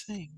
think.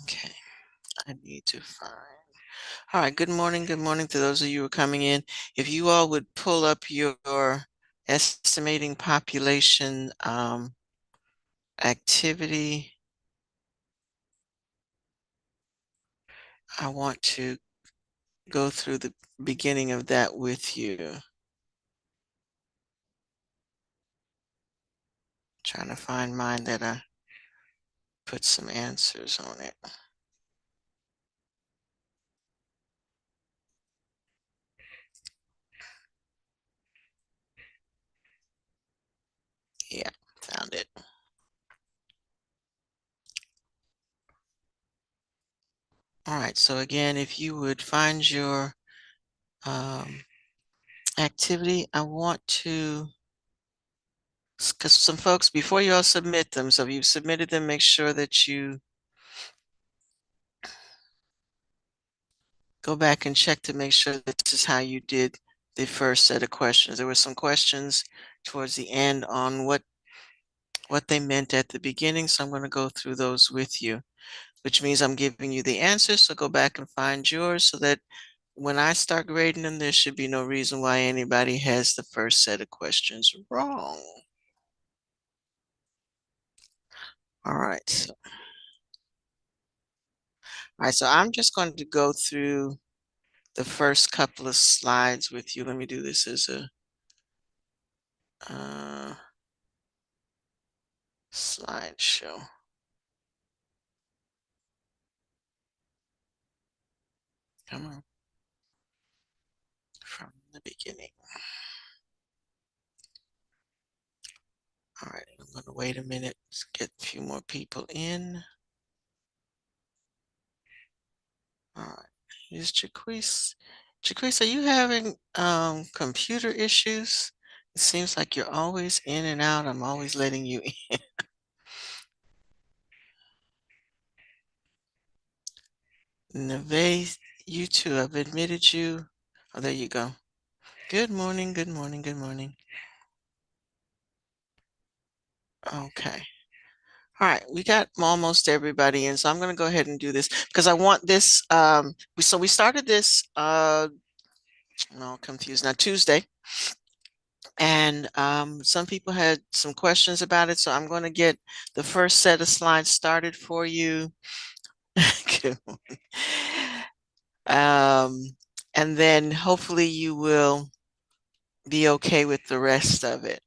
Okay, I need to find. All right, good morning. Good morning to those of you who are coming in. If you all would pull up your estimating population activity, I want to go through the beginning of that with you. Trying to find mine that I put some answers on it. Yeah, found it. All right, so again, if you would find your activity, I want to, because some folks, before you all submit them, so if you've submitted them, make sure that you go back and check to make sure that this is how you did the first set of questions. There were some questions towards the end on what they meant at the beginning, so I'm going to go through those with you, which means I'm giving you the answers, so go back and find yours so that when I start grading them, there should be no reason why anybody has the first set of questions wrong. All right. So I'm just going to go through the first couple of slides with you. Let me do this as a slideshow. Come on. From the beginning. All right, I'm going to wait a minute to get a few more people in. All right, here's Jaquise. Jaquise, are you having computer issues? It seems like you're always in and out. I'm always letting you in. Neve, you too. I've admitted you. Oh, there you go. Good morning, good morning, good morning. Okay. All right, we got almost everybody in, so I'm going to go ahead and do this because I want this. So we started this, no, confused now, Tuesday, and some people had some questions about it, so I'm going to get the first set of slides started for you. Good morning. And then hopefully you will be okay with the rest of it.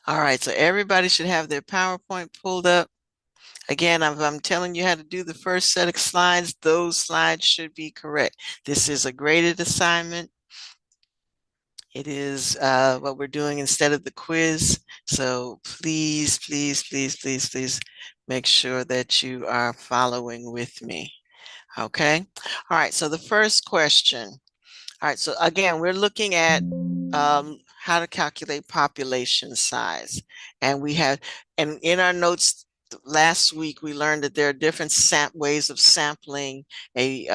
All right, so everybody should have their PowerPoint pulled up. Again, if I'm telling you how to do the first set of slides, those slides should be correct. This is a graded assignment. It is what we're doing instead of the quiz. So please, please, please, please, please make sure that you are following with me. Okay. All right. So the first question. All right. So again, we're looking at how to calculate population size. And we have, and in our notes last week, we learned that there are different ways of sampling a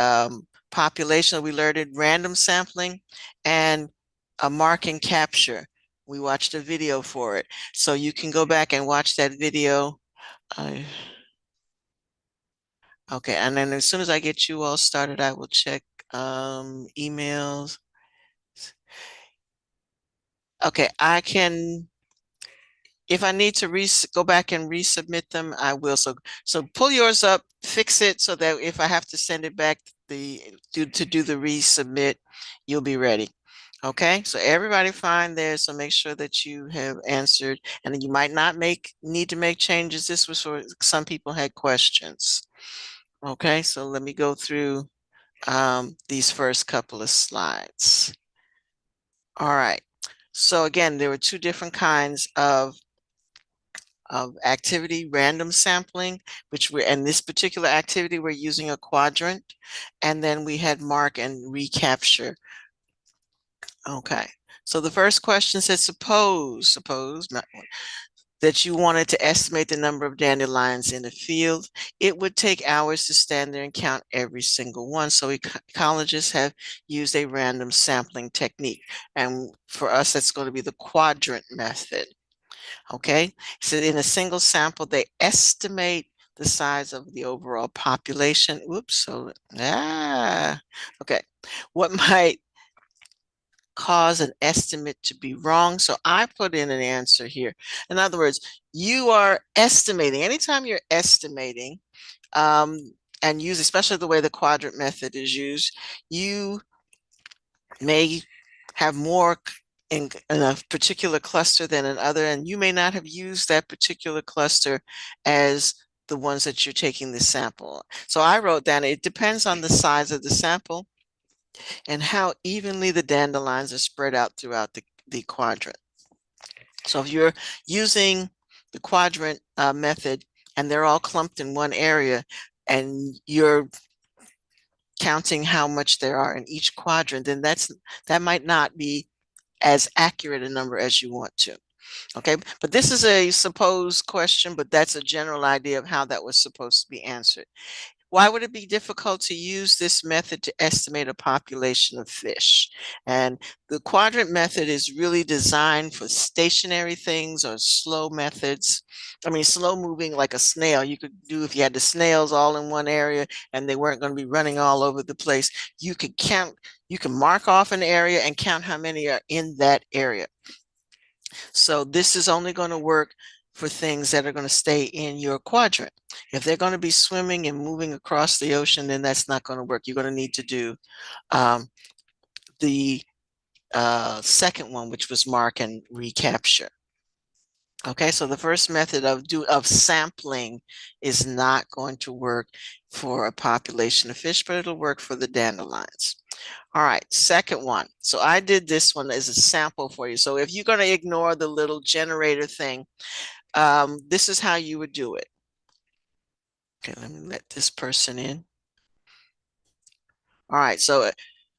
population. We learned it random sampling and a mark and capture. We watched a video for it. So you can go back and watch that video. Okay, and then as soon as I get you all started, I will check emails. Okay, I can, if I need to go back and resubmit them, I will. So pull yours up, fix it so that if I have to send it back to do the resubmit, you'll be ready. Okay, so everybody fine there. So make sure that you have answered, and you might not need to make changes. This was for some people had questions. Okay, so let me go through these first couple of slides. All right. So again, there were two different kinds of activity, random sampling, which we're in this particular activity, we're using a quadrant. And then we had mark and recapture. Okay. So the first question said, suppose that you wanted to estimate the number of dandelions in the field. It would take hours to stand there and count every single one. So ecologists have used a random sampling technique. And for us, that's going to be the quadrant method. Okay, so in a single sample, they estimate the size of the overall population. Oops, so okay. What might cause an estimate to be wrong? So I put in an answer here. In other words, you are estimating. Anytime you're estimating, and use especially the way the quadrant method is used, you may have more in a particular cluster than another, and you may not have used that particular cluster as the ones that you're taking the sample. So I wrote down, it depends on the size of the sample and how evenly the dandelions are spread out throughout the quadrant. So if you're using the quadrant method and they're all clumped in one area and you're counting how much there are in each quadrant, then that might not be as accurate a number as you want to. Okay, but this is a supposed question, but that's a general idea of how that was supposed to be answered. Why would it be difficult to use this method to estimate a population of fish? And the quadrant method is really designed for stationary things or slow methods. I mean, slow moving like a snail. You could do if you had the snails all in one area and they weren't going to be running all over the place. You could count, you can mark off an area and count how many are in that area. So this is only going to work for things that are going to stay in your quadrant. If they're going to be swimming and moving across the ocean, then that's not going to work. You're going to need to do the second one, which was mark and recapture. Okay, so the first method of sampling is not going to work for a population of fish, but it'll work for the dandelions. All right, second one. So I did this one as a sample for you. So if you're going to ignore the little generator thing, this is how you would do it. Okay, let me let this person in. All right, so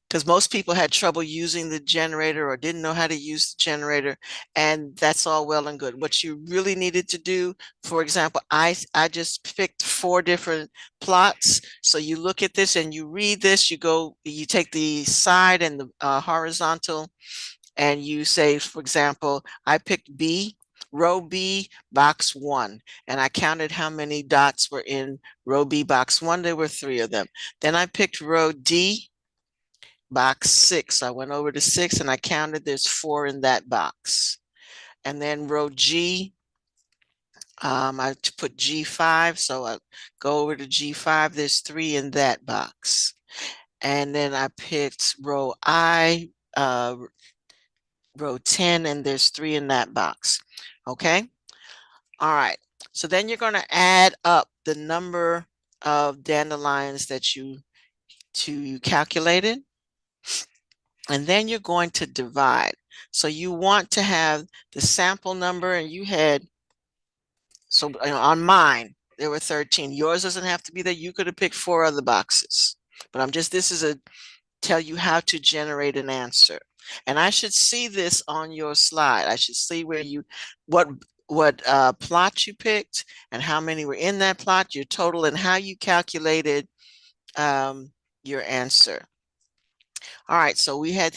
because most people had trouble using the generator or didn't know how to use the generator, and that's all well and good. What you really needed to do, for example, I just picked 4 different plots. So you look at this and you read this, you take the side and the horizontal, and you say, for example, I picked B, row B, box 1, and I counted how many dots were in row B, box 1. There were 3 of them. Then I picked row D, box 6. I went over to 6 and I counted there's 4 in that box. And then row G, I put G5, so I go over to G5, there's 3 in that box. And then I picked row I, row 10, and there's 3 in that box. Okay. All right. So then you're going to add up the number of dandelions that you calculated. And then you're going to divide. So you want to have the sample number, and you had, so on mine, there were 13. Yours doesn't have to be there. You could have picked 4 other boxes. But this is tell you how to generate an answer. And I should see this on your slide. I should see where what plot you picked and how many were in that plot, your total, and how you calculated your answer. All right, so we had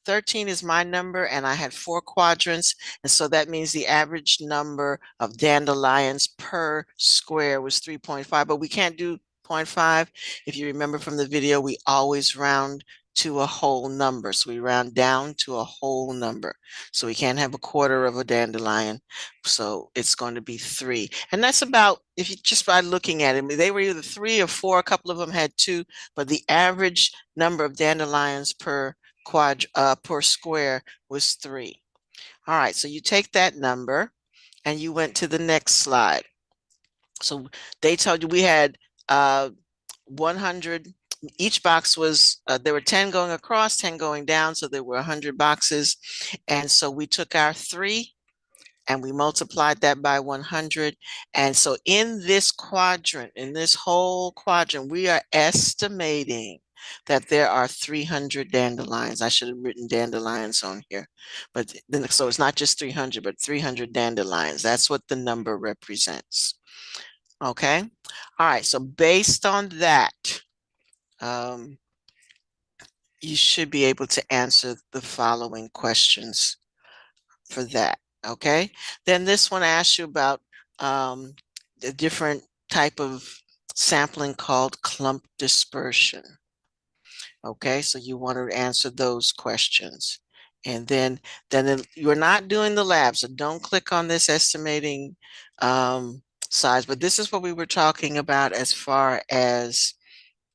13 is my number, and I had 4 quadrants, and so that means the average number of dandelions per square was 3.5, but we can't do 0.5. If you remember from the video, we always round to a whole number. So we round down to a whole number. So we can't have a quarter of a dandelion. So it's going to be 3. And that's about, if you just by looking at it, they were either 3 or 4. A couple of them had 2, but the average number of dandelions per per square was 3. All right, so you take that number and you went to the next slide. So they told you we had 100. Each box was, there were 10 going across, 10 going down, so there were 100 boxes. And so we took our 3 and we multiplied that by 100. And so in this quadrant, in this whole quadrant, we are estimating that there are 300 dandelions. I should have written dandelions on here. But then, so it's not just 300, but 300 dandelions. That's what the number represents. Okay. All right. So based on that, you should be able to answer the following questions for that. Okay. Then this one asks you about the different type of sampling called clump dispersion. Okay. So you want to answer those questions. And then you're not doing the lab. So don't click on this estimating size, but this is what we were talking about as far as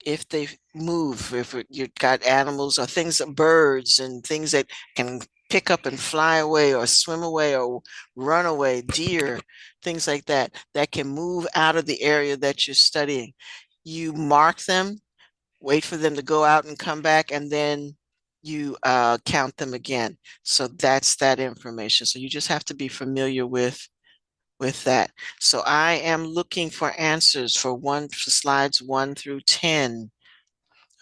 if they move, if you've got animals or things, birds and things that can pick up and fly away or swim away or run away, deer, things like that, that can move out of the area that you're studying. You mark them, wait for them to go out and come back, and then you count them again. So that's that information. So you just have to be familiar with that. So I am looking for answers for slides 1 through 10.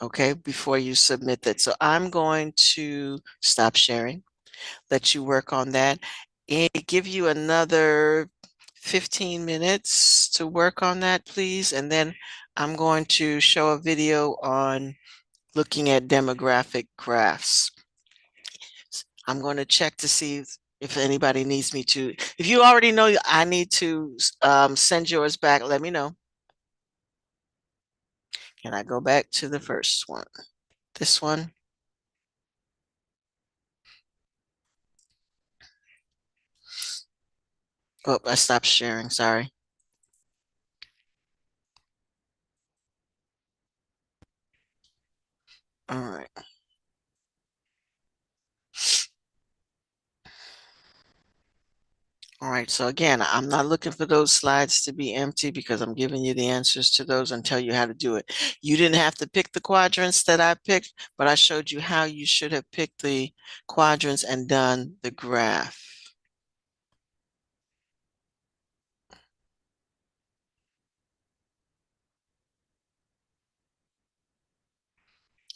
Okay, before you submit that. So I'm going to stop sharing, let you work on that, and give you another 15 minutes to work on that, please. And then I'm going to show a video on looking at demographic graphs. I'm going to check to see if anybody needs me to. If you already know I need to send yours back, let me know. Can I go back to the first one? This one? Oh, I stopped sharing, sorry. All right. All right, so again, I'm not looking for those slides to be empty because I'm giving you the answers to those and tell you how to do it. You didn't have to pick the quadrants that I picked, but I showed you how you should have picked the quadrants and done the graph.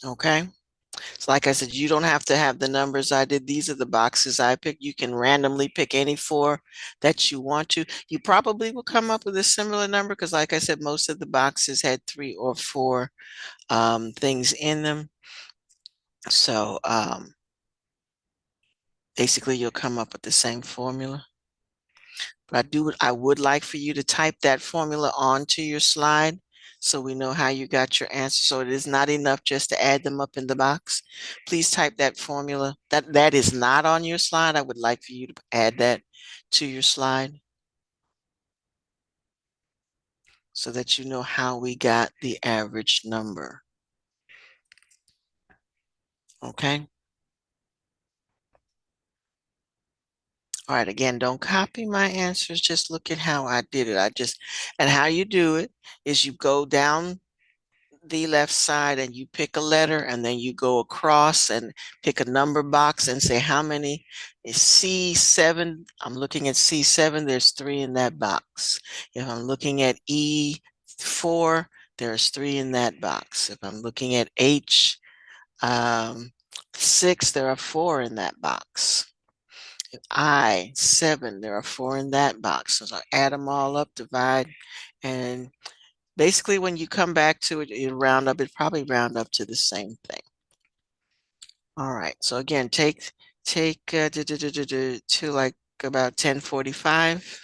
Okay. So like I said, you don't have to have the numbers I did. These are the boxes I picked. You can randomly pick any 4 that you want to. You probably will come up with a similar number because like I said, most of the boxes had 3 or 4 things in them. So basically you'll come up with the same formula. But I would like for you to type that formula onto your slide so we know how you got your answer. So it is not enough just to add them up in the box. Please type that formula. That is not on your slide. I would like for you to add that to your slide so that you know how we got the average number. Okay. All right, again, don't copy my answers. Just look at how I did it. And how you do it is you go down the left side and you pick a letter and then you go across and pick a number box and say how many is C7. I'm looking at C7, there's 3 in that box. If I'm looking at E4, there's 3 in that box. If I'm looking at H6, there are 4 in that box. I7, there are 4 in that box. So I add them all up, divide, and basically when you come back to it, you round up, it probably round up to the same thing. All right, so again, take to like about 10:45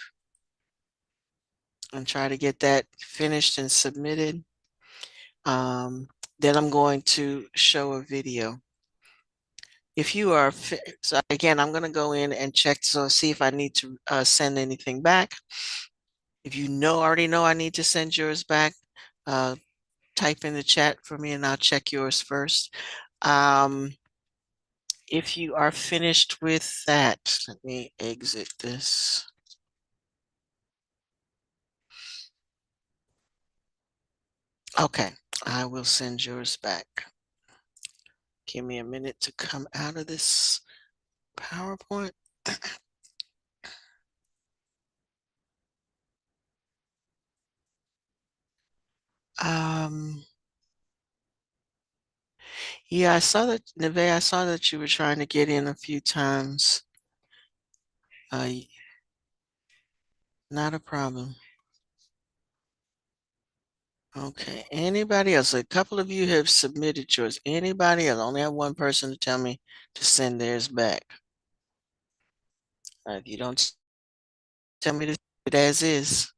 and try to get that finished and submitted. Then I'm going to show a video. If you are, so again, I'm going to go in and check to see if I need to send anything back. If you already know I need to send yours back, uh, type in the chat for me and I'll check yours first. If you are finished with that, let me exit this. Okay, I will send yours back. Give me a minute to come out of this PowerPoint. Um, yeah, I saw that, Neve, I saw that you were trying to get in a few times. Not a problem. Okay, anybody else? A couple of you have submitted yours. Anybody else? I only have one person to tell me to send theirs back. If you don't tell me to send it as is.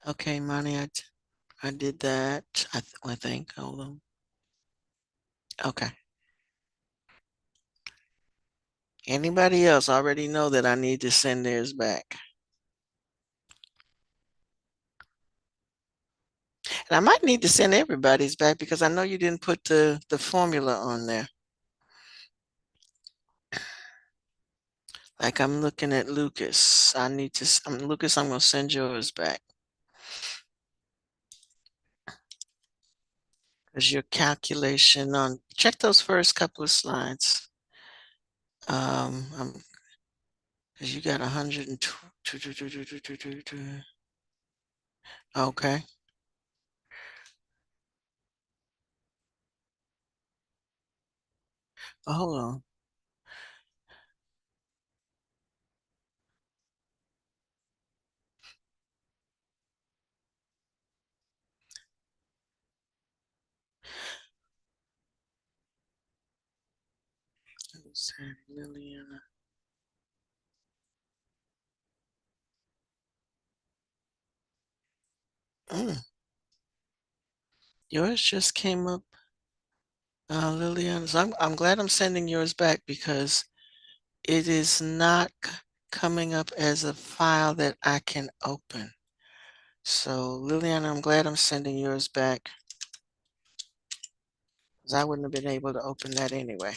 Okay, Monty, I did that. I think. Hold on. Okay. Anybody else already know that I need to send theirs back? And I might need to send everybody's back because I know you didn't put the formula on there. Like I'm looking at Lucas. Lucas, I'm gonna send yours back. Because your calculation check those first couple of slides. Because you got 102. Okay. Oh, hold on. Liliana. Mm, yours just came up, Liliana. So I'm glad I'm sending yours back because it is not coming up as a file that I can open. So Liliana, I'm glad I'm sending yours back because I wouldn't have been able to open that anyway.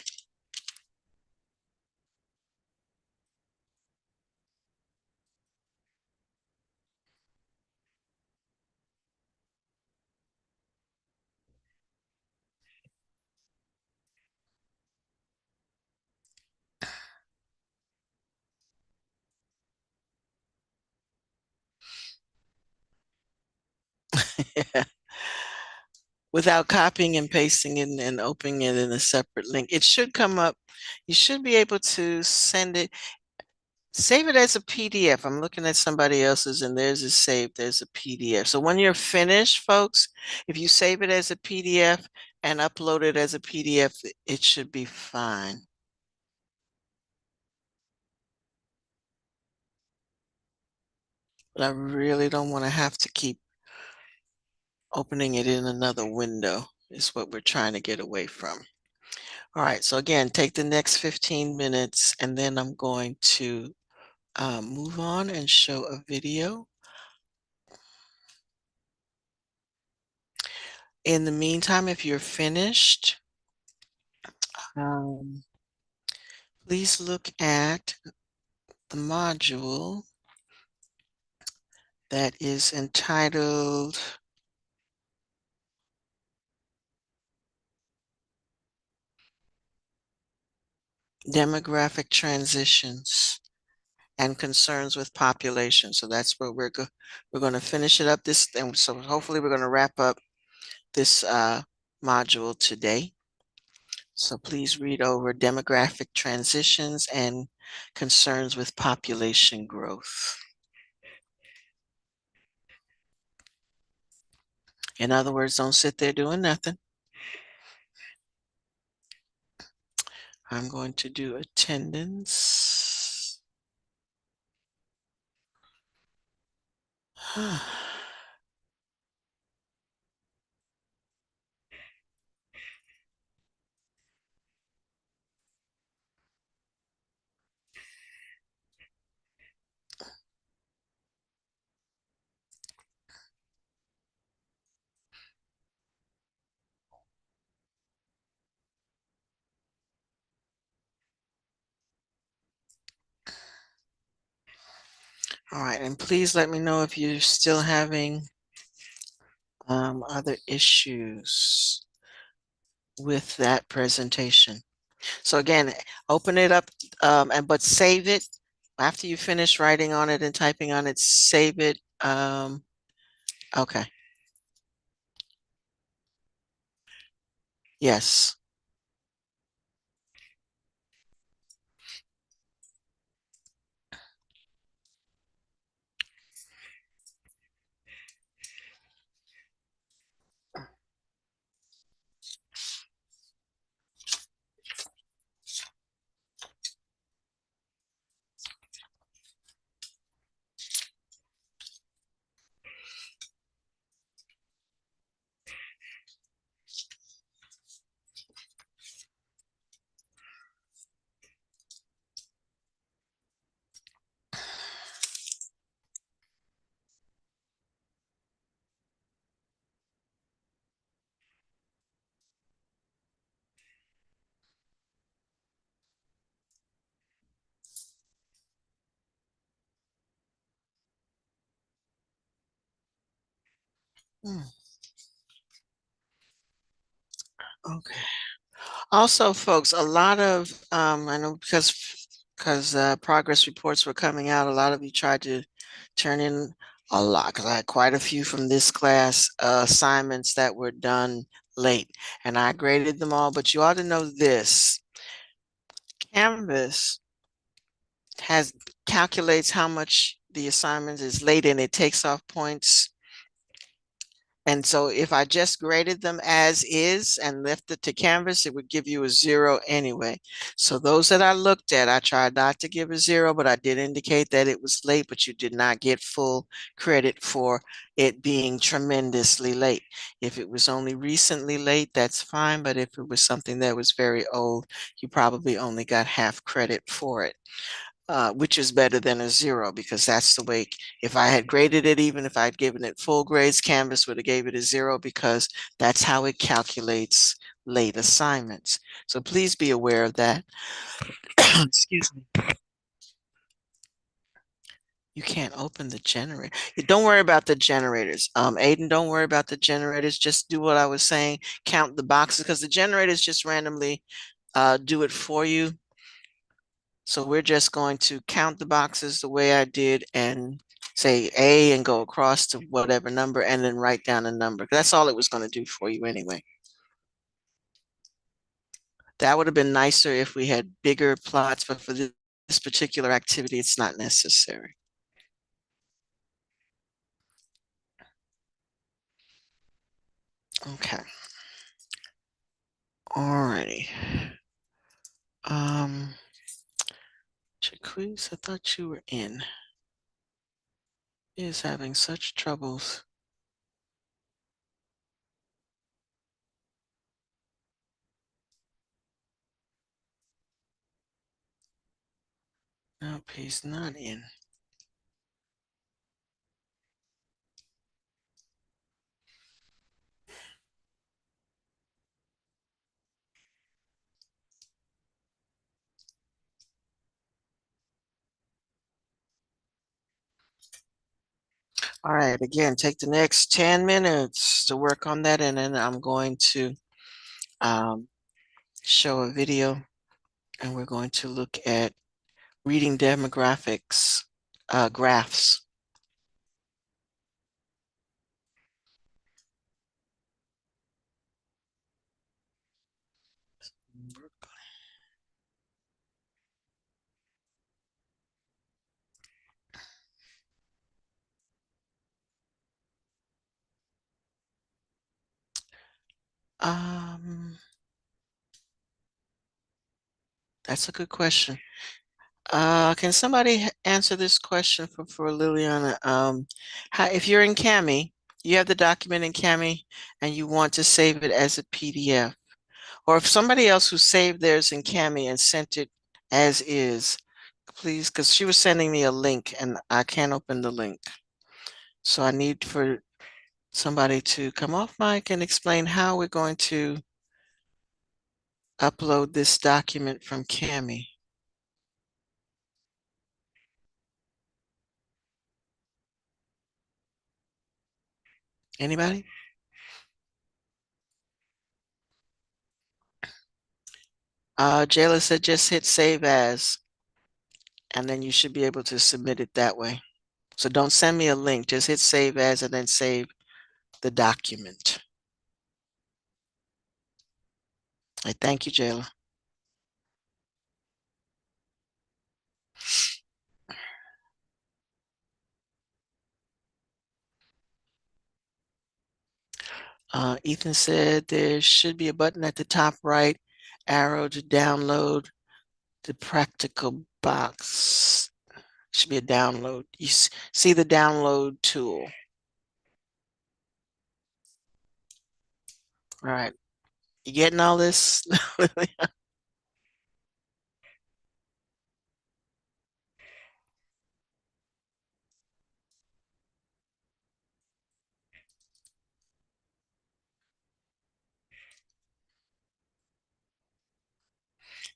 Without copying and pasting it and opening it in a separate link. It should come up. You should be able to send it, save it as a PDF. I'm looking at somebody else's and theirs is saved as a PDF. So when you're finished, folks, if you save it as a PDF and upload it as a PDF, it should be fine. But I really don't want to have to keep opening it in another window is what we're trying to get away from. All right, so again, take the next 15 minutes and then I'm going to move on and show a video. In the meantime, if you're finished, um, please look at the module that is entitled Demographic Transitions and Concerns with Population. So that's where we're going to finish it up this, and so hopefully we're going to wrap up this module today. So please read over demographic transitions and concerns with population growth. In other words, don't sit there doing nothing. I'm going to do attendance. All right, and please let me know if you're still having other issues with that presentation. So again, open it up but save it. After you finish writing on it and typing on it, save it. Okay. Yes. Hmm, okay. Also, folks, a lot of I know because progress reports were coming out, a lot of you tried to turn in a lot because I had quite a few from this class assignments that were done late, and I graded them all. But you ought to know this: Canvas has calculates how much the assignment is late, and it takes off points. And so if I just graded them as is and left it to Canvas, it would give you a 0 anyway. So those that I looked at, I tried not to give a 0, but I did indicate that it was late, but you did not get full credit for it being tremendously late. If it was only recently late, that's fine. But if it was something that was very old, you probably only got half credit for it. Which is better than a 0 because that's the way, if I had graded it, even if I'd given it full grades, Canvas would have gave it a 0 because that's how it calculates late assignments. So please be aware of that. Excuse me. You can't open the generator. Don't worry about the generators. Aiden, don't worry about the generators. Just do what I was saying. Count the boxes because the generators just randomly do it for you. So we're just going to count the boxes the way I did and say A and go across to whatever number and then write down a number. That's all it was going to do for you anyway. That would have been nicer if we had bigger plots, but for this particular activity, it's not necessary. Okay. Alrighty. Jaquez, I thought you were in. He is having such troubles. Nope, he's not in. All right, again, take the next 10 minutes to work on that, and then I'm going to um, show a video, and we're going to look at reading demographics graphs. Um, that's a good question. Can somebody answer this question for Liliana? If you're in Cami, you have the document in Cami and you want to save it as a PDF, or if somebody else who saved theirs in Cami and sent it as is, please, because she was sending me a link and I can't open the link. So I need for somebody to come off mic and explain how we're going to upload this document from Cami. Anybody? Jayla said just hit save as, and then you should be able to submit it that way. So don't send me a link, just hit save as and then save the document. I thank you, Jayla. Ethan said there should be a button at the top right, arrow to download the practical box. Should be a download. You see the download tool. All right. You getting all this?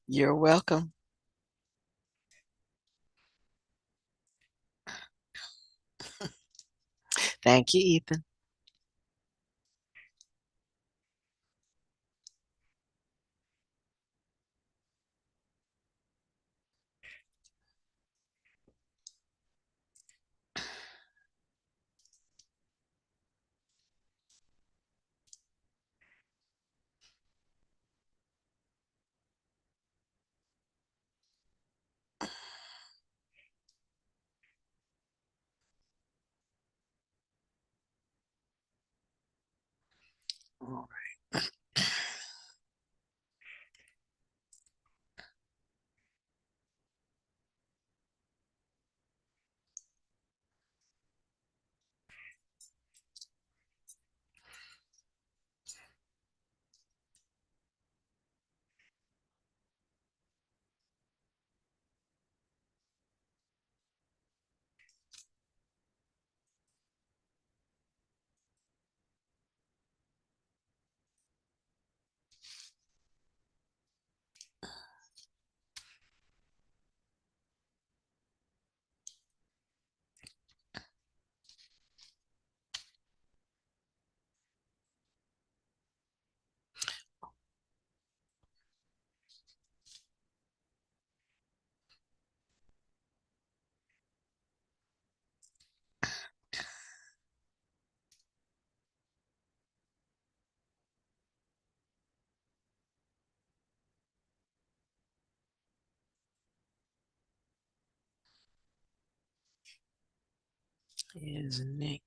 You're welcome. Thank you, Ethan. All right. Is Nick.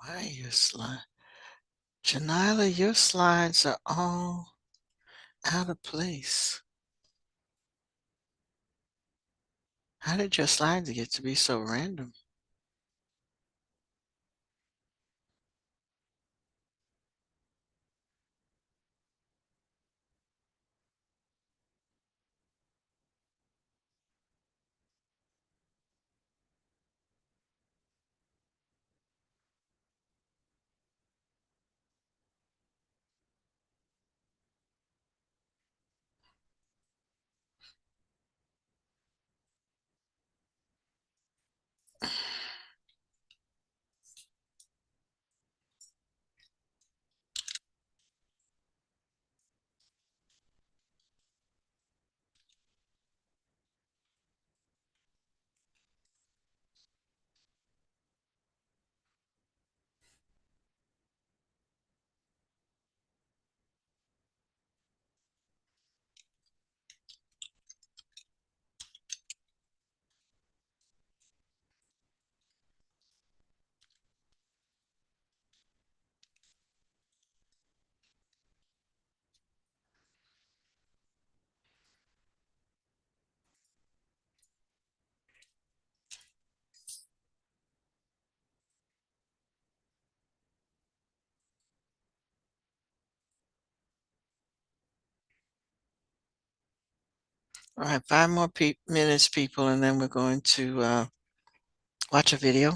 Why are your slide? Janila, your slides are all out of place. How did your slides get to be so random? All right, 5 more minutes, people, and then we're going to watch a video.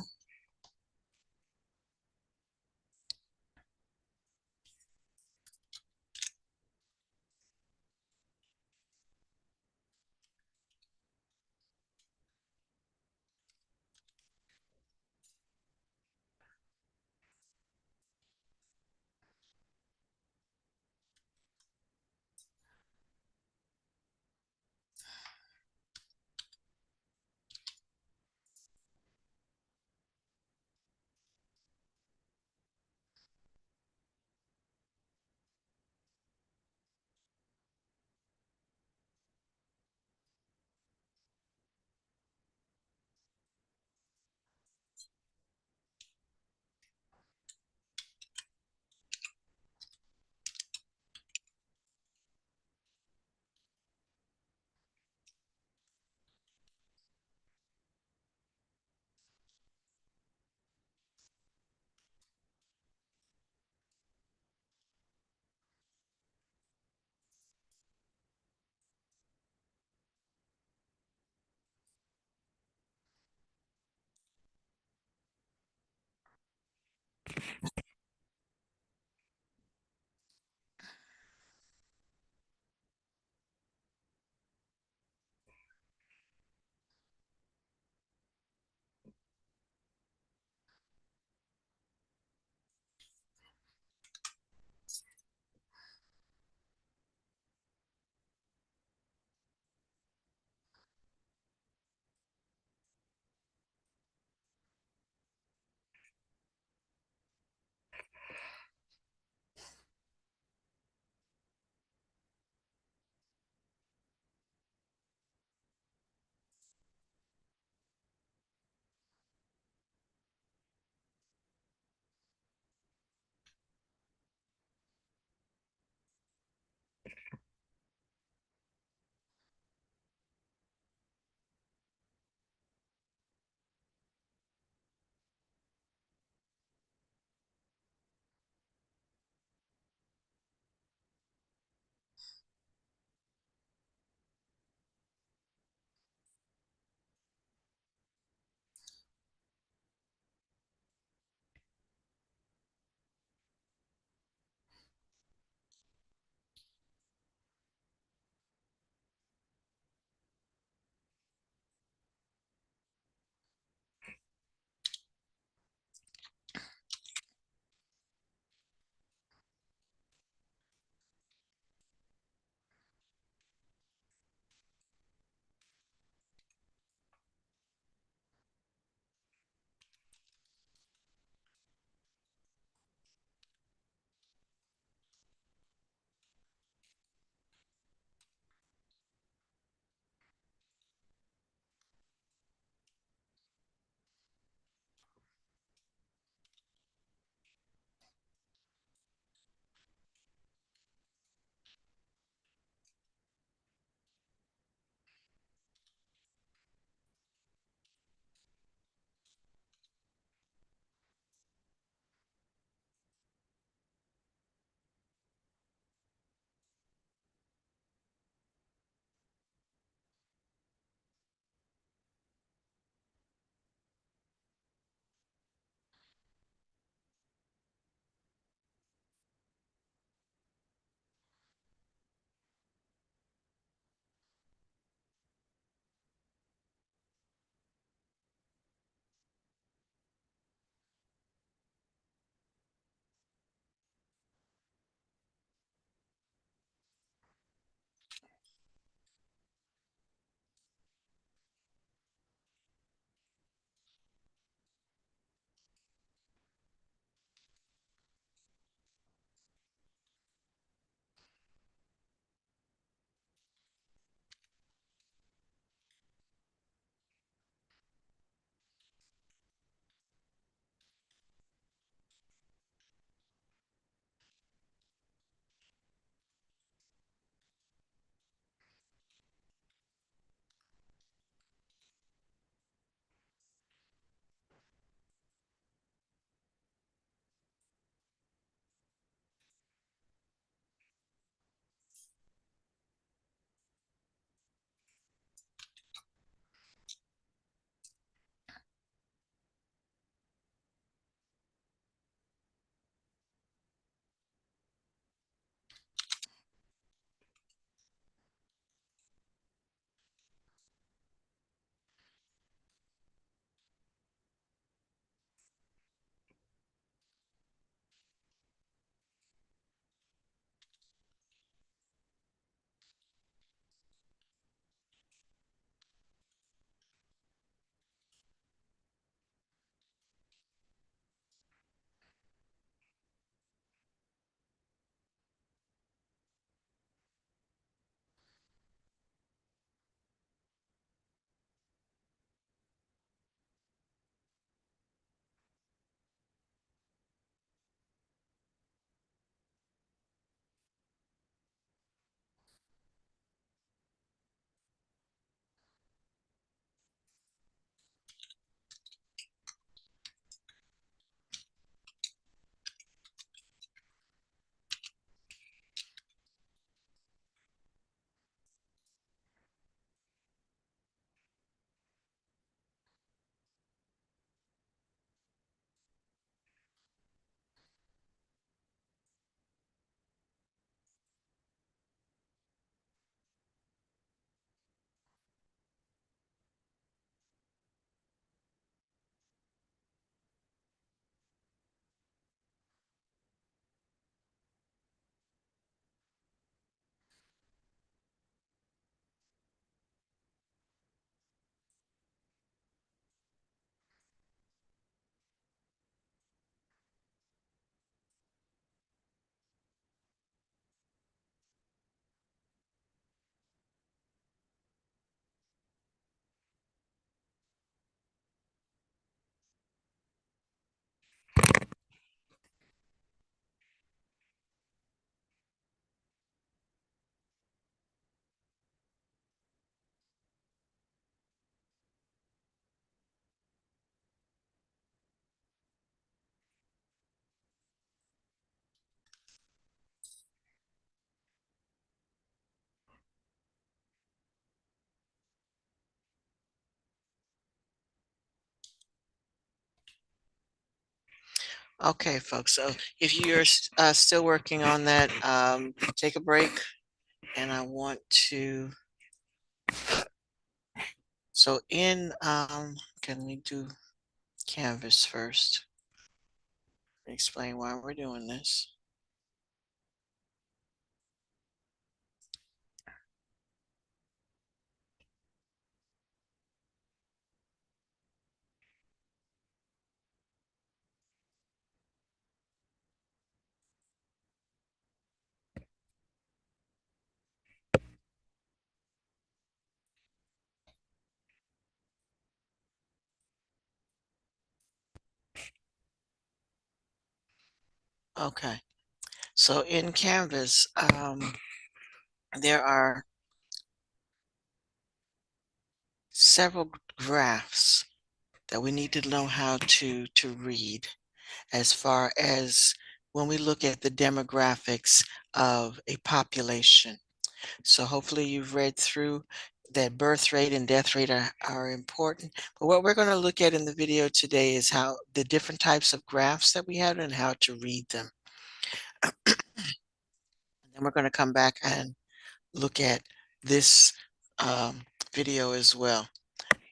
Okay, folks. So if you're still working on that, take a break. And I want to, so can we do Canvas first? Explain why we're doing this. Okay, so in Canvas, there are several graphs that we need to know how to read, as far as when we look at the demographics of a population. So hopefully you've read through that birth rate and death rate are important. But what we're going to look at in the video today is how the different types of graphs that we have and how to read them. Then we're going to come back and look at this video as well.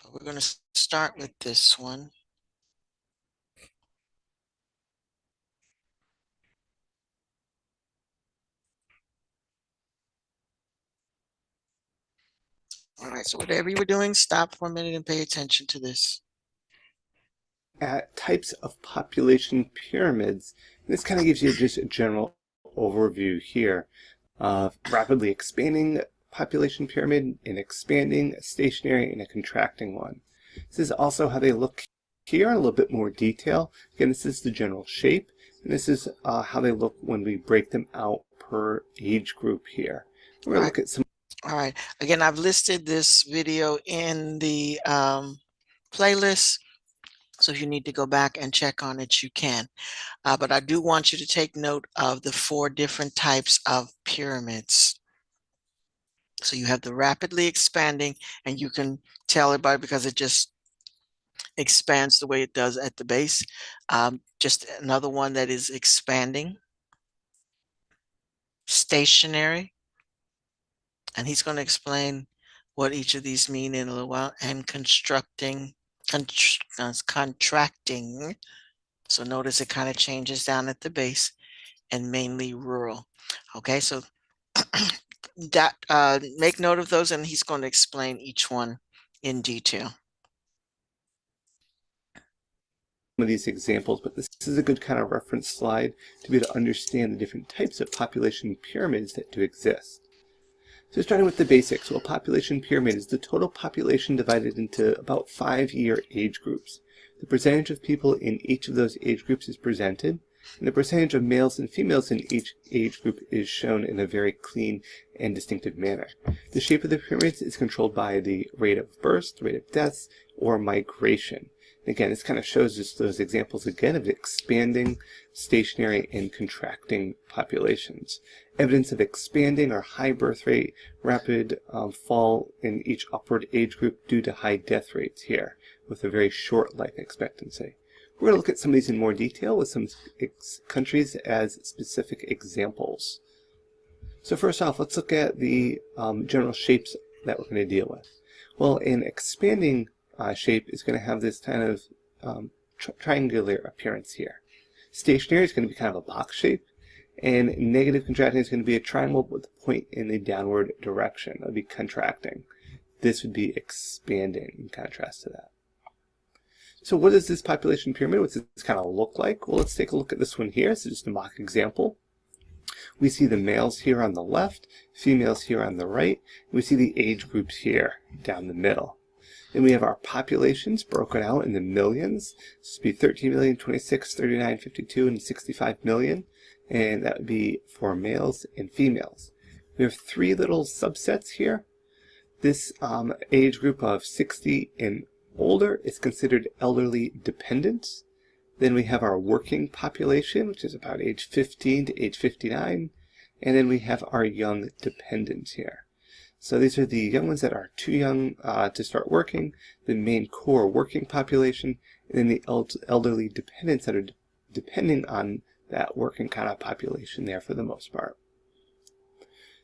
But we're going to start with this one. All right, so whatever you were doing, stop for a minute and pay attention to this. At types of population pyramids, this kind of gives you just a general overview here of rapidly expanding population pyramid, an expanding, a stationary, and a contracting one. This is also how they look here in a little bit more detail. Again, this is the general shape, and this is how they look when we break them out per age group here. We're going to look at some. All right, again, I've listed this video in the playlist. So if you need to go back and check on it, you can. But I do want you to take note of the 4 different types of pyramids. So you have the rapidly expanding, and you can tell it by because it just expands the way it does at the base. Just another one that is expanding, stationary, and he's going to explain what each of these mean in a little while, and contracting. So notice it kind of changes down at the base, and mainly rural. Okay, so that make note of those, and he's going to explain each one in detail. Some of these examples, but this is a good kind of reference slide to be able to understand the different types of population pyramids that do exist. So starting with the basics, well, population pyramid is the total population divided into about 5-year age groups. The percentage of people in each of those age groups is presented, and the percentage of males and females in each age group is shown in a very clean and distinctive manner. The shape of the pyramids is controlled by the rate of births, the rate of deaths, or migration. Again, this kind of shows us those examples again of expanding, stationary, and contracting populations. Evidence of expanding or high birth rate, rapid fall in each upward age group due to high death rates here, with a very short life expectancy. We're going to look at some of these in more detail with some countries as specific examples. So first off, let's look at the general shapes that we're going to deal with. Well, an expanding shape is going to have this kind of triangular appearance here. Stationary is going to be kind of a box shape, and negative contracting is going to be a triangle with a point in the downward direction. That would be contracting. This would be expanding in contrast to that. So what does this population pyramid, what's this kind of look like? Well, let's take a look at this one here. This is just a mock example. We see the males here on the left, females here on the right. We see the age groups here down the middle. Then we have our populations broken out in the millions. This would be 13 million, 26, 39, 52, and 65 million. And that would be for males and females. We have 3 little subsets here. This age group of 60 and older is considered elderly dependents. Then we have our working population, which is about age 15 to age 59. And then we have our young dependents here. So these are the young ones that are too young to start working, the main core working population, and then the elderly dependents that are depending on that working kind of population there for the most part.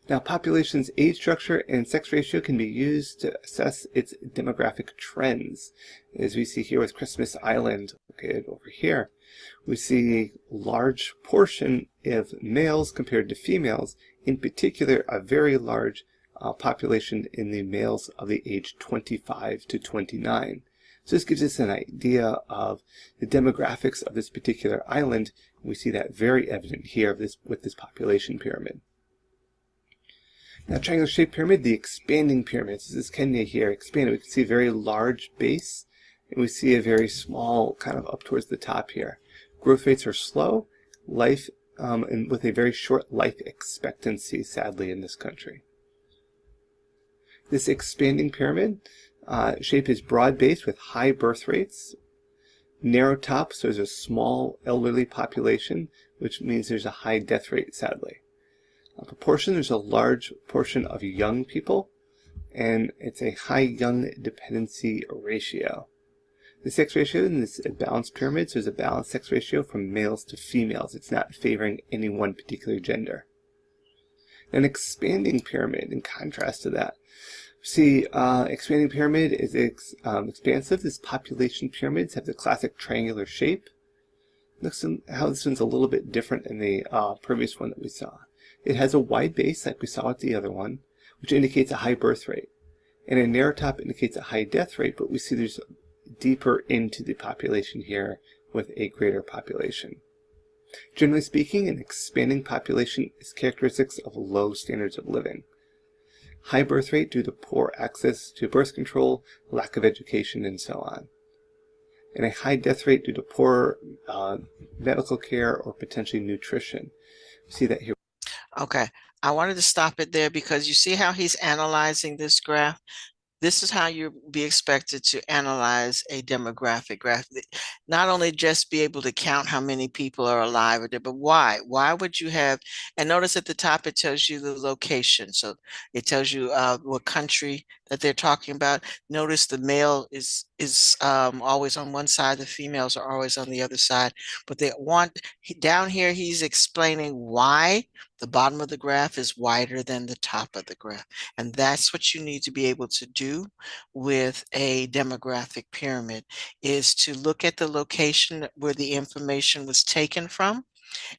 Now, population's age structure and sex ratio can be used to assess its demographic trends. As we see here with Christmas Island, located over here, we see a large portion of males compared to females, in particular a very large population in the males of the age 25 to 29. So this gives us an idea of the demographics of this particular island. We see that very evident here with this population pyramid. Now, triangular-shaped pyramid, the expanding pyramids. This is Kenya here, expanded. We can see a very large base, and we see a very small kind of up towards the top here. Growth rates are slow, and with a very short life expectancy, sadly, in this country. This expanding pyramid shape is broad-based with high birth rates, narrow top, so there's a small elderly population, which means there's a high death rate, sadly. Proportion, there's a large portion of young people, and it's a high young dependency ratio. The sex ratio in this balanced pyramid, so there's a balanced sex ratio from males to females. It's not favoring any one particular gender. An expanding pyramid, in contrast to that, see, expanding pyramid is expansive. This population pyramids have the classic triangular shape. Looks how this one's a little bit different than the previous one that we saw. It has a wide base like we saw with the other one, which indicates a high birth rate. And a narrow top indicates a high death rate, but we see there's deeper into the population here with a greater population. Generally speaking, an expanding population is characteristics of low standards of living. High birth rate due to poor access to birth control, lack of education, and so on. And a high death rate due to poor medical care or potentially nutrition. We see that here. Okay, I wanted to stop it there because you see how he's analyzing this graph? This is how you'd be expected to analyze a demographic graph. Not only just be able to count how many people are alive, but why? Why would you have, and notice at the top it tells you the location. So it tells you what country that they're talking about. Notice the male is always on one side, the females are always on the other side. But they want, down here he's explaining why the bottom of the graph is wider than the top of the graph. And that's what you need to be able to do with a demographic pyramid, is to look at the location where the information was taken from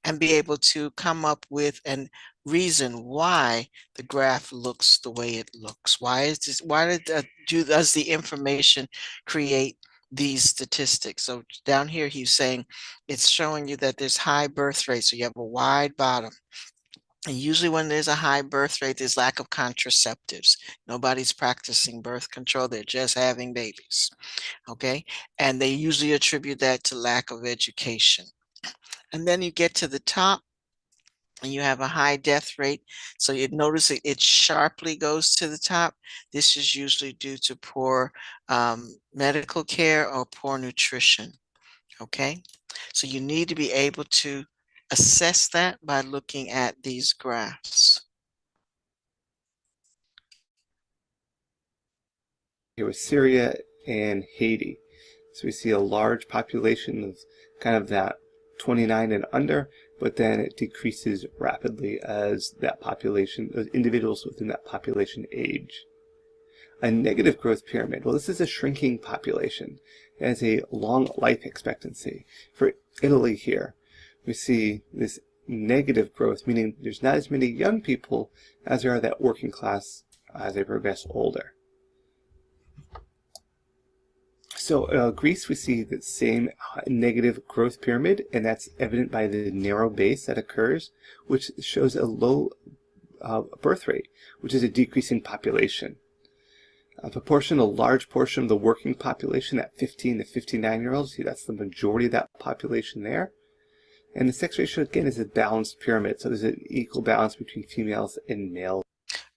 and be able to come up with a reason why the graph looks the way it looks. Why is this, does the information create these statistics? So down here he's saying it's showing you that there's high birth rate, so you have a wide bottom. And usually when there's a high birth rate, there's lack of contraceptives. Nobody's practicing birth control, they're just having babies, okay? And they usually attribute that to lack of education. And then you get to the top, and you have a high death rate. So you notice it sharply goes to the top. This is usually due to poor medical care or poor nutrition, okay? So you need to be able to assess that by looking at these graphs. Here with Syria and Haiti. So we see a large population of kind of that 29 and under, but then it decreases rapidly as that population, those individuals within that population age. A negative growth pyramid. Well, this is a shrinking population. It has a long life expectancy. For Italy here, we see this negative growth, meaning there's not as many young people as there are that working class as they progress older. So Greece, we see the same negative growth pyramid, and that's evident by the narrow base that occurs, which shows a low birth rate, which is a decreasing population. A large portion of the working population, that 15 to 59-year-olds, see that's the majority of that population there. And the sex ratio, again, is a balanced pyramid, so there's an equal balance between females and males.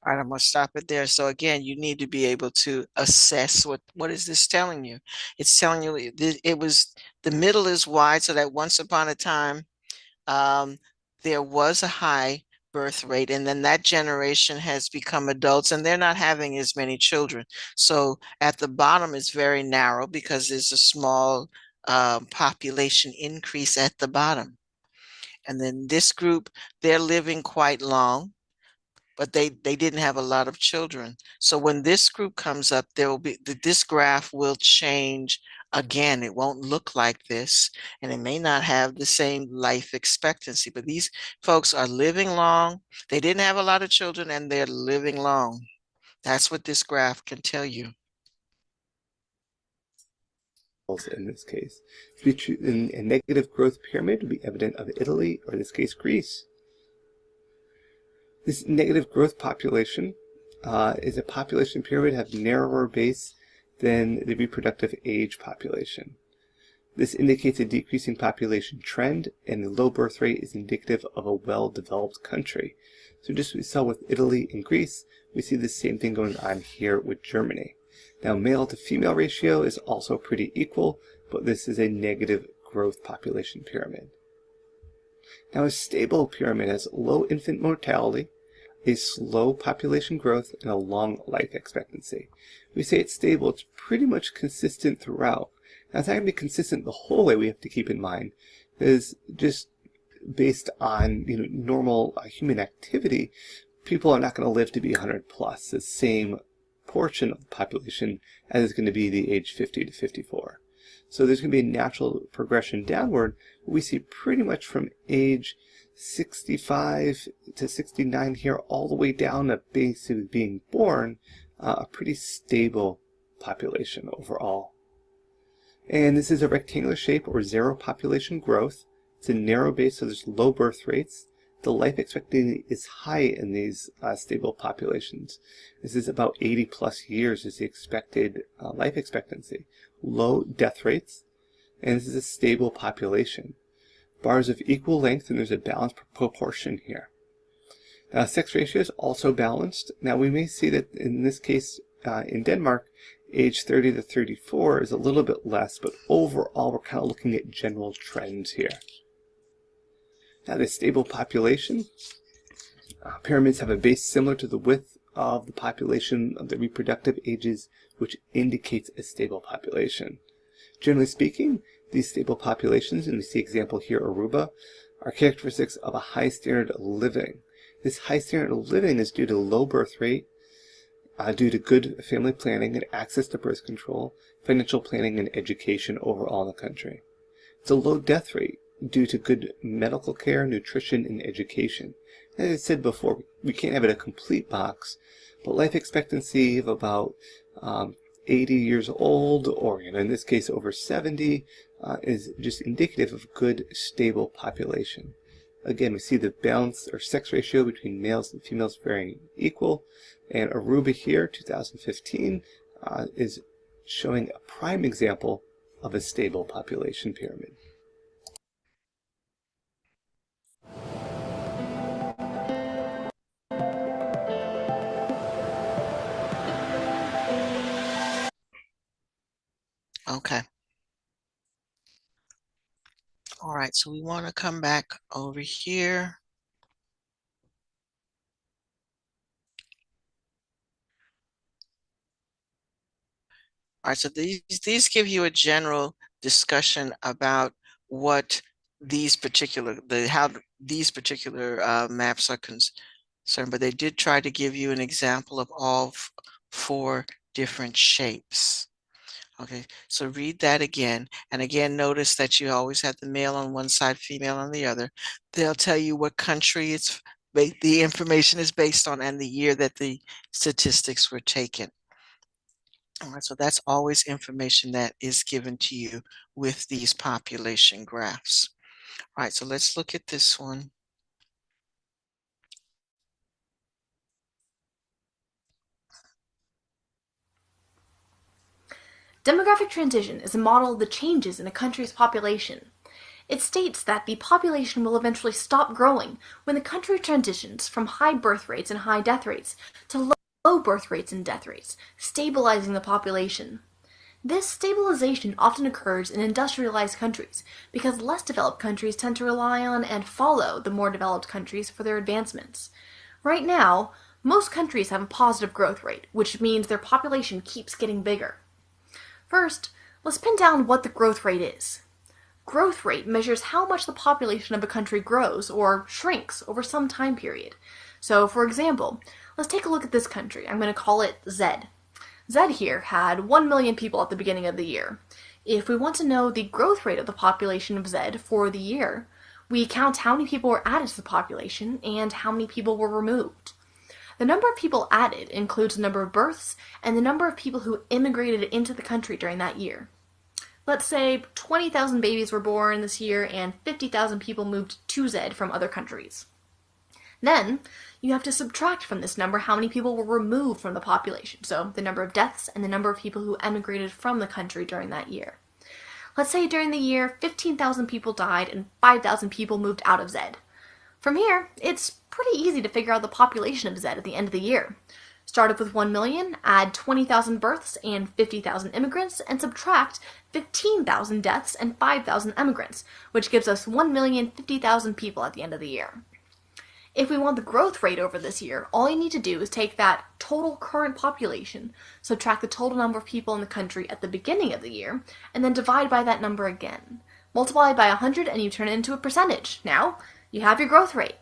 All right, I'm going to stop it there. So again, you need to be able to assess what is this telling you? It's telling you the middle is wide, so that once upon a time, there was a high birth rate, and then that generation has become adults and they're not having as many children. So at the bottom is very narrow because there's a small population increase at the bottom. And then this group, they're living quite long, but they didn't have a lot of children. So when this group comes up, there will be this graph will change again. It won't look like this, and it may not have the same life expectancy, but these folks are living long. They didn't have a lot of children, and they're living long. That's what this graph can tell you. In this case, a negative growth pyramid would be evident of Italy, or in this case, Greece. This negative growth population is a population pyramid have narrower base than the reproductive age population. This indicates a decreasing population trend, and the low birth rate is indicative of a well-developed country. So just as we saw with Italy and Greece, we see the same thing going on here with Germany. Now, male to female ratio is also pretty equal, but this is a negative growth population pyramid. Now, a stable pyramid has low infant mortality, a slow population growth, and a long life expectancy. We say it's stable, it's pretty much consistent throughout. Now, it's not going to be consistent the whole way, we have to keep in mind, is just based on normal human activity, people are not going to live to be 100 plus, the same portion of the population as is going to be the age 50 to 54. So there's going to be a natural progression downward. We see pretty much from age 65 to 69 here all the way down to basically being born, a pretty stable population overall. And this is a rectangular shape or zero population growth. It's a narrow base, so there's low birth rates. The life expectancy is high in these stable populations. This is about 80 plus years is the expected life expectancy. Low death rates, and this is a stable population. Bars of equal length, and there's a balanced proportion here. Now, sex ratio is also balanced. Now, we may see that in this case, in Denmark, age 30 to 34 is a little bit less, but overall, we're kind of looking at general trends here. Now, the stable population, pyramids have a base similar to the width of the population of the reproductive ages, which indicates a stable population. Generally speaking, these stable populations, and we see example here, Aruba, are characteristics of a high standard of living. This high standard of living is due to low birth rate, due to good family planning and access to birth control, financial planning, and education overall in the country. It's a low death rate due to good medical care, nutrition, and education. As I said before, we can't have it a complete box, but life expectancy of about 80 years old, or in this case over 70, is just indicative of good, stable population. Again, we see the balance or sex ratio between males and females varying equal, and Aruba here, 2015, is showing a prime example of a stable population pyramid. Okay. All right, so we want to come back over here. All right, so these give you a general discussion about what these particular how these particular maps are concerned, but they did try to give you an example of all four different shapes. Okay, so read that again. And again, notice that you always have the male on one side, female on the other. They'll tell you what country the information is based on and the year that the statistics were taken. All right, so that's always information that is given to you with these population graphs. All right, so let's look at this one. Demographic transition is a model of the changes in a country's population. It states that the population will eventually stop growing when the country transitions from high birth rates and high death rates to low birth rates and death rates, stabilizing the population. This stabilization often occurs in industrialized countries because less developed countries tend to rely on and follow the more developed countries for their advancements. Right now, most countries have a positive growth rate, which means their population keeps getting bigger. First, Let's pin down what the growth rate is. Growth rate measures how much the population of a country grows or shrinks over some time period. So, for example, let's take a look at this country. I'm going to call it Z. Z here had 1 million people at the beginning of the year. If we want to know the growth rate of the population of Z for the year, we count how many people were added to the population and how many people were removed. The number of people added includes the number of births and the number of people who immigrated into the country during that year. Let's say 20,000 babies were born this year and 50,000 people moved to Z from other countries. Then, you have to subtract from this number how many people were removed from the population, so the number of deaths and the number of people who emigrated from the country during that year. Let's say during the year 15,000 people died and 5,000 people moved out of Z. From here, it's pretty easy to figure out the population of Z at the end of the year. Start up with 1 million, add 20,000 births and 50,000 immigrants, and subtract 15,000 deaths and 5,000 emigrants, which gives us 1,050,000 people at the end of the year. If we want the growth rate over this year, all you need to do is take that total current population, subtract the total number of people in the country at the beginning of the year, and then divide by that number again. Multiply by 100 and you turn it into a percentage. Now, you have your growth rate.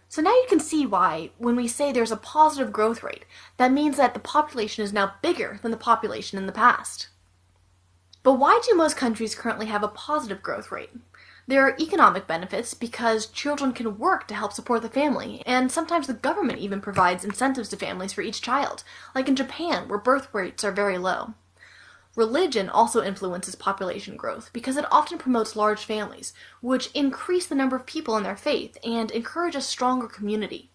So now you can see why, when we say there's a positive growth rate, that means that the population is now bigger than the population in the past. But why do most countries currently have a positive growth rate? There are economic benefits because children can work to help support the family, and sometimes the government even provides incentives to families for each child, like in Japan, where birth rates are very low. Religion also influences population growth because it often promotes large families, which increase the number of people in their faith and encourage a stronger community.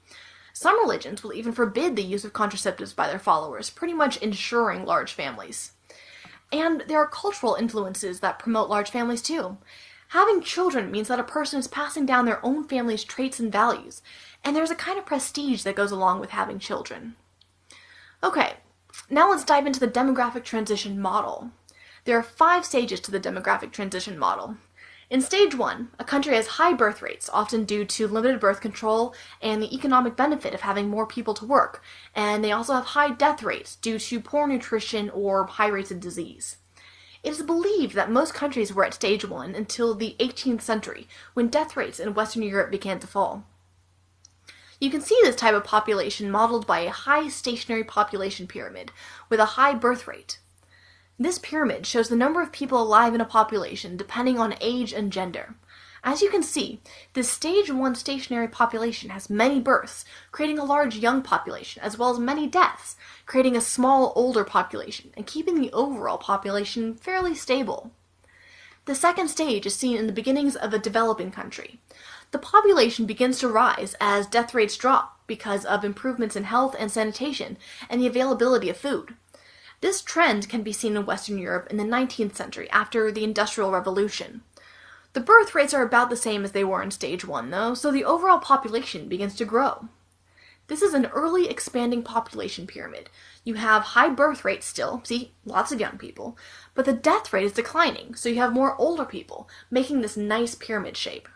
Some religions will even forbid the use of contraceptives by their followers, pretty much ensuring large families. And there are cultural influences that promote large families too. Having children means that a person is passing down their own family's traits and values, and there's a kind of prestige that goes along with having children. Okay, now let's dive into the demographic transition model. There are 5 stages to the demographic transition model. In stage 1, a country has high birth rates, often due to limited birth control and the economic benefit of having more people to work, and they also have high death rates due to poor nutrition or high rates of disease. It is believed that most countries were at stage 1 until the 18th century, when death rates in Western Europe began to fall. You can see this type of population modeled by a high stationary population pyramid with a high birth rate. This pyramid shows the number of people alive in a population depending on age and gender. As you can see, this stage 1 stationary population has many births, creating a large young population, as well as many deaths, creating a small older population, and keeping the overall population fairly stable. The second stage is seen in the beginnings of a developing country. The population begins to rise as death rates drop because of improvements in health and sanitation and the availability of food. This trend can be seen in Western Europe in the 19th century after the Industrial Revolution. The birth rates are about the same as they were in stage 1 though, so the overall population begins to grow. This is an early expanding population pyramid. You have high birth rates still, see, lots of young people, but the death rate is declining, so you have more older people, making this nice pyramid shape.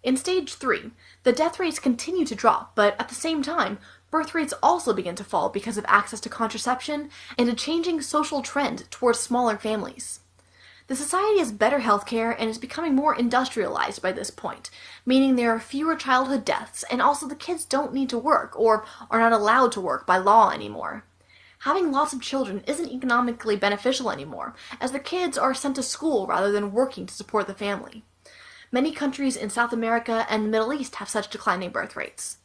In stage 3, the death rates continue to drop, but at the same time, birth rates also begin to fall because of access to contraception and a changing social trend towards smaller families. The society has better healthcare and is becoming more industrialized by this point, meaning there are fewer childhood deaths, and also the kids don't need to work or are not allowed to work by law anymore. Having lots of children isn't economically beneficial anymore, as the kids are sent to school rather than working to support the family. Many countries in South America and the Middle East have such declining birth rates.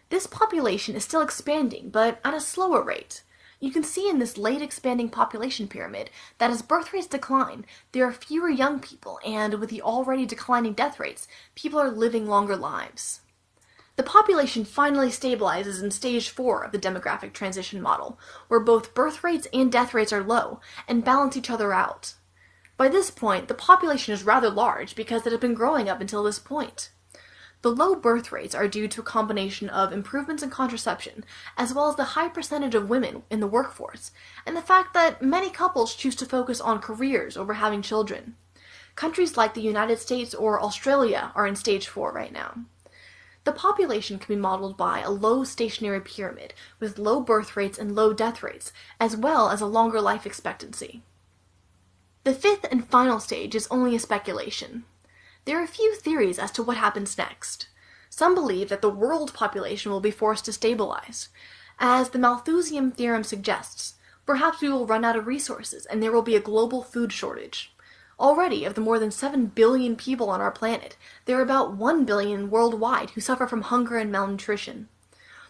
This population is still expanding, but at a slower rate. You can see in this late expanding population pyramid that as birth rates decline, there are fewer young people, and with the already declining death rates, people are living longer lives. The population finally stabilizes in stage 4 of the demographic transition model, where both birth rates and death rates are low and balance each other out. By this point, the population is rather large because it had been growing up until this point. The low birth rates are due to a combination of improvements in contraception, as well as the high percentage of women in the workforce, and the fact that many couples choose to focus on careers over having children. Countries like the United States or Australia are in stage 4 right now. The population can be modeled by a low stationary pyramid with low birth rates and low death rates, as well as a longer life expectancy. The fifth and final stage is only a speculation. There are a few theories as to what happens next. Some believe that the world population will be forced to stabilize. As the Malthusian theorem suggests, perhaps we will run out of resources and there will be a global food shortage. Already, of the more than 7 billion people on our planet, there are about 1 billion worldwide who suffer from hunger and malnutrition.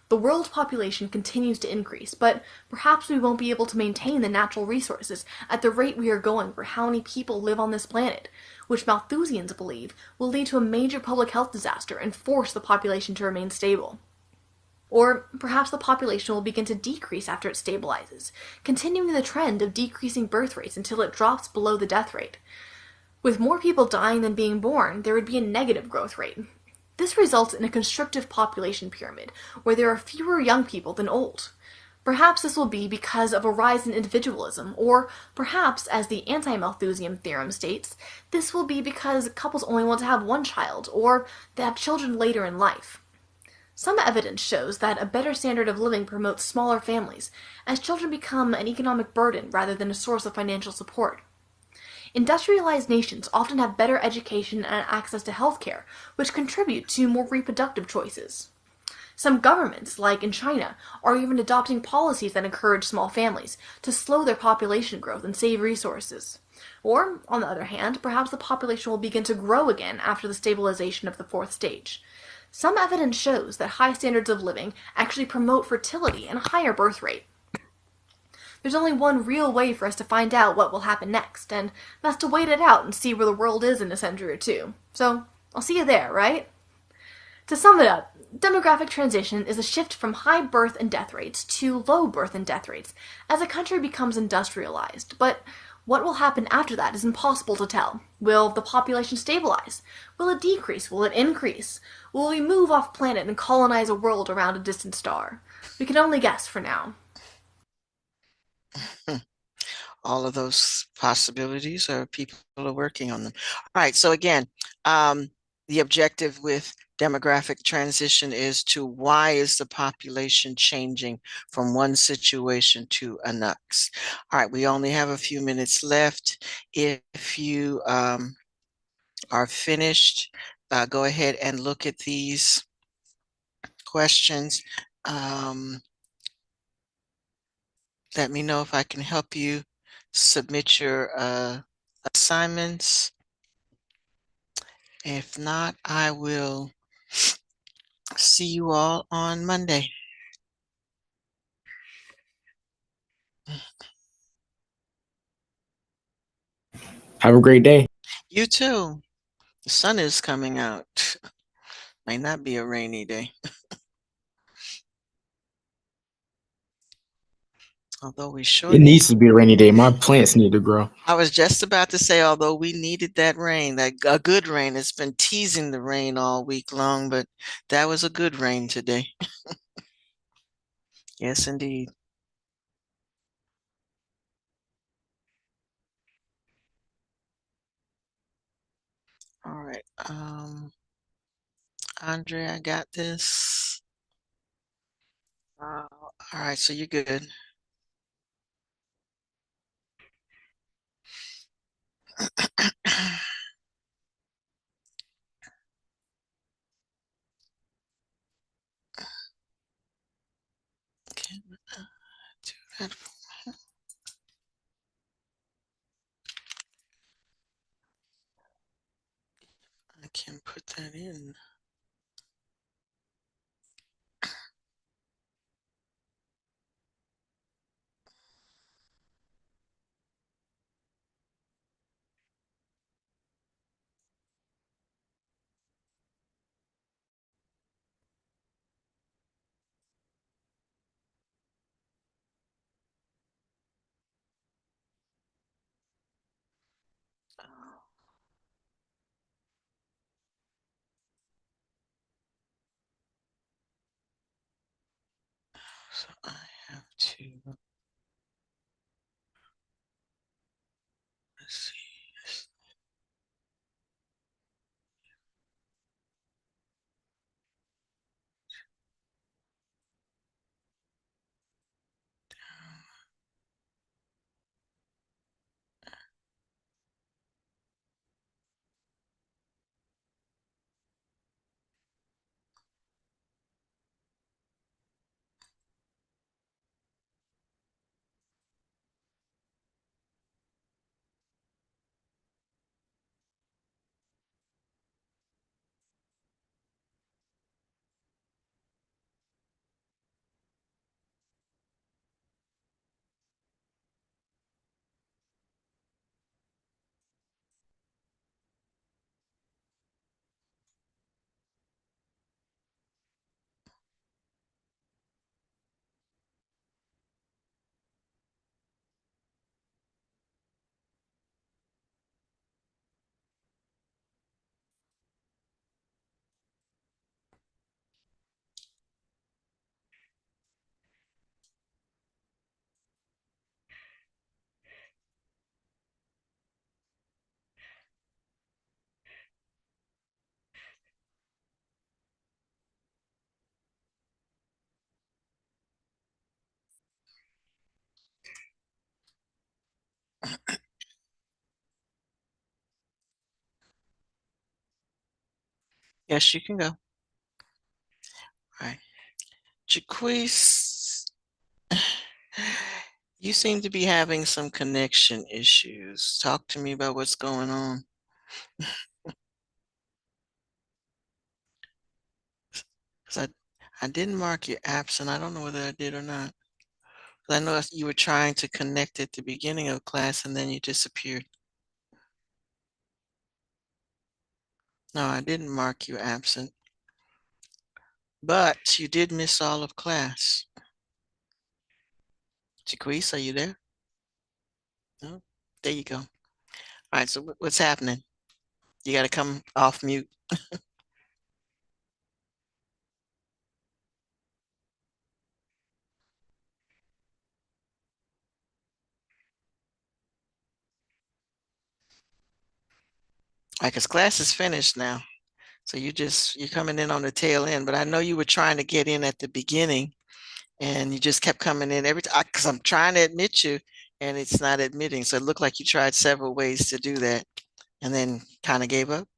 The world population continues to increase, but perhaps we won't be able to maintain the natural resources at the rate we are going for how many people live on this planet, which Malthusians believe will lead to a major public health disaster and force the population to remain stable. Or perhaps the population will begin to decrease after it stabilizes, continuing the trend of decreasing birth rates until it drops below the death rate. With more people dying than being born, there would be a negative growth rate. This results in a constrictive population pyramid, where there are fewer young people than old. Perhaps this will be because of a rise in individualism, or perhaps, as the anti-Malthusian theorem states, this will be because couples only want to have one child, or they have children later in life. Some evidence shows that a better standard of living promotes smaller families, as children become an economic burden rather than a source of financial support. Industrialized nations often have better education and access to healthcare, which contribute to more reproductive choices. Some governments, like in China, are even adopting policies that encourage small families to slow their population growth and save resources. Or, on the other hand, perhaps the population will begin to grow again after the stabilization of the fourth stage. Some evidence shows that high standards of living actually promote fertility and a higher birth rate. There's only one real way for us to find out what will happen next, and that's to wait it out and see where the world is in a century or two. So, I'll see you there, right? To sum it up, demographic transition is a shift from high birth and death rates to low birth and death rates as a country becomes industrialized. But what will happen after that is impossible to tell. Will the population stabilize? Will it decrease? Will it increase? Will we move off planet and colonize a world around a distant star? We can only guess for now. All of those possibilities are people are working on them. All right, so again, the objective with demographic transition is to why is the population changing from one situation to a next. All right, we only have a few minutes left. If you are finished, go ahead and look at these questions. Let me know if I can help you submit your assignments. If not, I will see you all on Monday. Have a great day. You too. The sun is coming out. Might not be a rainy day. Although we sure It needs to be a rainy day. My plants need to grow. I was just about to say, although we needed that rain, that a good rain. It's been teasing the rain all week long, but that was a good rain today. Yes, indeed. All right. Andre, I got this. All right, so you're good. Can do that. I can put that in. So I have to, let's see. Yes, you can go. All right. Jaquise, you seem to be having some connection issues. Talk to me about what's going on. 'Cause I didn't mark you absent. I don't know whether I did or not. 'Cause I know you were trying to connect at the beginning of class and then you disappeared. No, I didn't mark you absent. But you did miss all of class. Jaquise, are you there? No? There you go. All right, so what's happening? You got to come off mute. All right, because class is finished now. So you're coming in on the tail end, but I know you were trying to get in at the beginning and you just kept coming in every time because I'm trying to admit you and it's not admitting. So it looked like you tried several ways to do that and then kind of gave up.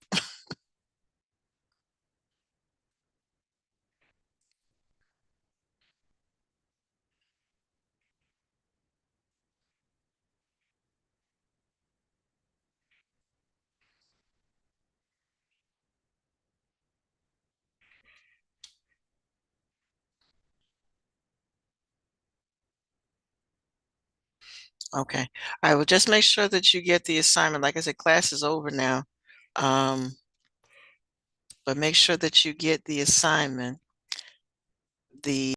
Okay. All right. Well, just make sure that you get the assignment. Like I said, class is over now. Um, but make sure that you get the assignment. The